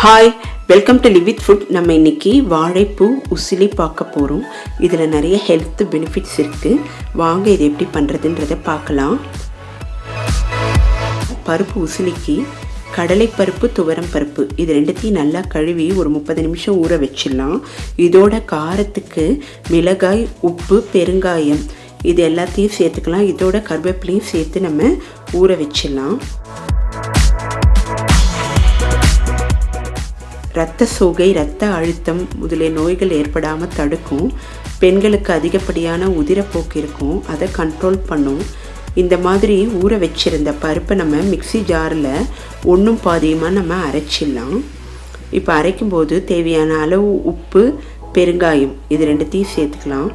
Hi, welcome to live with food. நம்ம இன்றைக்கி வாழைப்பூ உசிலி பார்க்க போகிறோம். இதில் நிறைய ஹெல்த் பெனிஃபிட்ஸ் இருக்குது. வாங்க இதை எப்படி பண்ணுறதுன்றதை பார்க்கலாம். பருப்பு உசிலிக்கு கடலைப்பருப்பு, துவரம் பருப்பு இது ரெண்டுத்தையும் நல்லா கழுவி ஒரு 30 நிமிஷம் ஊற வச்சிடலாம். இதோட காரத்துக்கு மிளகாய், உப்பு, பெருங்காயம் இது எல்லாத்தையும் சேர்த்துக்கலாம். இதோட கருவேப்பிலையும் சேர்த்து நம்ம ஊற வச்சிடலாம். இரத்த சோகை, இரத்த அழுத்தம் முதலிய நோய்கள் ஏற்படாமல் தடுக்கும். பெண்களுக்கு அதிகப்படியான உதிரப்போக்கு இருக்கும், அதை கண்ட்ரோல் பண்ணும். இந்த மாதிரி ஊற வச்சிருந்த பருப்பை நம்ம மிக்சி ஜாரில் ஒன்றும் பாதியமாக நம்ம அரைச்சிடலாம். இப்போ அரைக்கும்போது தேவையான அளவு உப்பு, பெருங்காயம் இது ரெண்டுத்தையும் சேர்த்துக்கலாம்.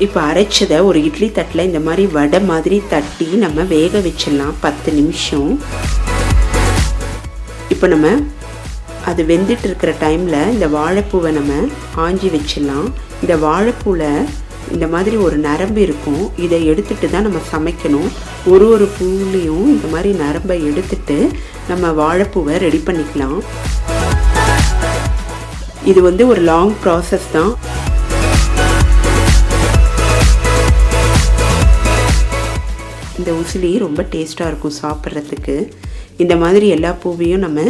இப்போ அரைச்சதை ஒரு இட்லி தட்டில் இந்த மாதிரி வடை மாதிரி தட்டி நம்ம வேக வச்சிடலாம் 10 நிமிஷம். இப்போ நம்ம அது வெந்துட்டு இருக்கிற டைமில் இந்த வாழைப்பூவை நம்ம ஆஞ்சி வச்சிடலாம். இந்த வாழைப்பூவில் இந்த மாதிரி ஒரு நரம்பு இருக்கும், இதை எடுத்துட்டு தான் நம்ம சமைக்கணும். ஒரு பூலையும் இந்த மாதிரி நரம்பை எடுத்துட்டு நம்ம வாழைப்பூவை ரெடி பண்ணிக்கலாம். இது ஒரு லாங் ப்ராசஸ் தான். இந்த உசிலி ரொம்ப டேஸ்ட்டாக இருக்கும் சாப்பிட்றதுக்கு. இந்த மாதிரி எல்லா பூவையும் நம்ம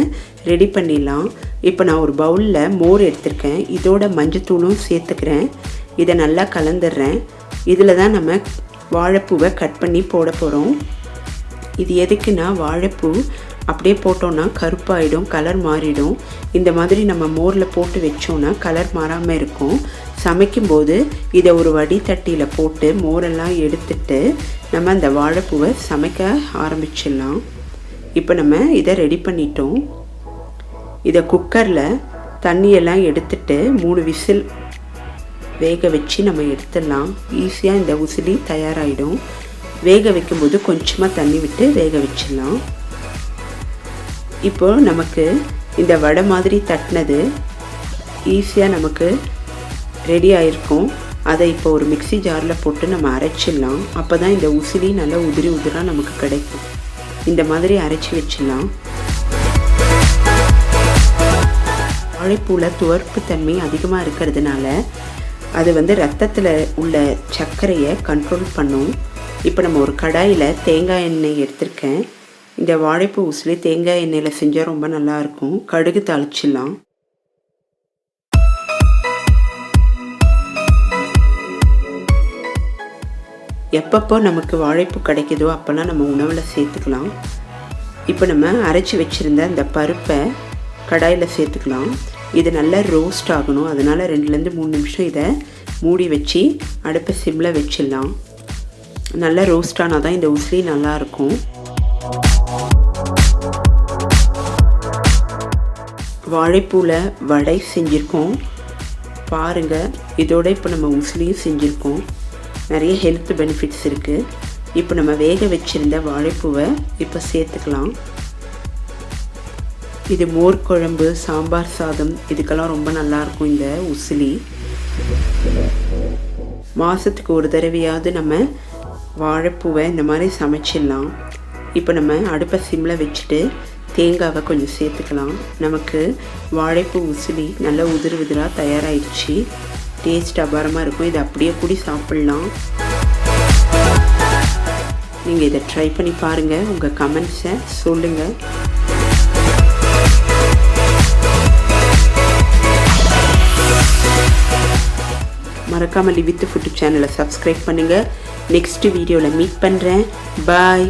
ரெடி பண்ணிடலாம். இப்போ நான் ஒரு பவுலில் மோர் எடுத்திருக்கேன், இதோட மஞ்சத்தூளும் சேர்த்துக்கிறேன். இதை நல்லா கலந்துடுறேன். இதில் தான் நம்ம வாழைப்பூவை கட் பண்ணி போட போகிறோம். இது எதுக்குன்னா, வாழைப்பூ அப்படியே போட்டோன்னா கருப்பாயிடும், கலர் மாறிடும். இந்த மாதிரி நம்ம மோரில் போட்டு வச்சோன்னா கலர் மாறாமல் இருக்கும். சமைக்கும்போது இதை ஒரு வடித்தட்டியில் போட்டு மோரெல்லாம் எடுத்துட்டு நம்ம அந்த வாழைப்பூவை சமைக்க ஆரம்பிச்சிடலாம். இப்போ நம்ம இதை ரெடி பண்ணிட்டோம். இதை குக்கரில் தண்ணியெல்லாம் எடுத்துட்டு 3 விசில் வேக வச்சு நம்ம எடுத்துடலாம். ஈஸியாக இந்த உசிலி தயாராகிடும். வேக வைக்கும்போது கொஞ்சமாக தண்ணி விட்டு வேக வச்சிடலாம். இப்போ நமக்கு இந்த வடை மாதிரி தட்டினது ஈஸியாக நமக்கு ரெடி ஆகிருக்கும். அதை இப்போ ஒரு மிக்சி ஜாரில் போட்டு நம்ம அரைச்சிடலாம். அப்போ தான் இந்த உசிலி நல்லா உதிராக நமக்கு கிடைக்கும். இந்த மாதிரி அரைச்சி வச்சிடலாம். வாழைப்பூவில் துவர்ப்பு தன்மை அதிகமாக இருக்கிறதுனால அது ரத்தத்தில் உள்ள சர்க்கரையை கண்ட்ரோல் பண்ணும். இப்போ நம்ம ஒரு கடாயில் தேங்காய் எண்ணெய் எடுத்திருக்கேன். இந்த வாழைப்பூ உசிலி தேங்காய் எண்ணெயில் செஞ்சால் ரொம்ப நல்லாயிருக்கும். கடுகு தாளிச்சிடலாம். எப்பப்போ நமக்கு வாழைப்பூ கிடைக்குதோ அப்போல்லாம் நம்ம உணவில் சேர்த்துக்கலாம். இப்போ நம்ம அரைச்சி வச்சுருந்த அந்த பருப்பை கடாயில் சேர்த்துக்கலாம். இது நல்லா ரோஸ்ட் ஆகணும். அதனால் 2லேருந்து 3 நிமிஷம் இதை மூடி வச்சு அடுப்பை சிம்மில் வச்சிடலாம். நல்லா ரோஸ்ட் ஆனால் தான் இந்த உசிலி நல்லாயிருக்கும். வாழைப்பூவில் வடை செஞ்சுருக்கோம் பாருங்கள். இதோட இப்போ நம்ம உசிலியும் செஞ்சுருக்கோம். நிறைய ஹெல்த் பெனிஃபிட்ஸ் இருக்குது. இப்போ நம்ம வேக வச்சுருந்த வாழைப்பூவை இப்போ சேர்த்துக்கலாம். இது மோர் குழம்பு, சாம்பார் சாதம் இதுக்கெல்லாம் ரொம்ப நல்லாயிருக்கும் இந்த உசிலி. மாதத்துக்கு ஒரு தடவையாவது நம்ம வாழைப்பூவை இந்த மாதிரி சமைச்சிடலாம். இப்போ நம்ம அடுப்பை சிம்மில் வச்சுட்டு தேங்காவை கொஞ்சம் சேர்த்துக்கலாம். நமக்கு வாழைப்பூ உசிலி நல்லா உதிராக தயாராகிடுச்சு. டேஸ்ட் அபாரமாக இருக்கும். இதை அப்படியே கூடி சாப்பிட்லாம். நீங்கள் இதை ட்ரை பண்ணி பாருங்கள். உங்கள் கமெண்ட்ஸை சொல்லுங்கள். மறக்காமல் லிவ் வித் ஃபுட் சேனலை சப்ஸ்கிரைப் பண்ணுங்கள். நெக்ஸ்ட் வீடியோவில் மீட் பண்ணுறேன். பாய்.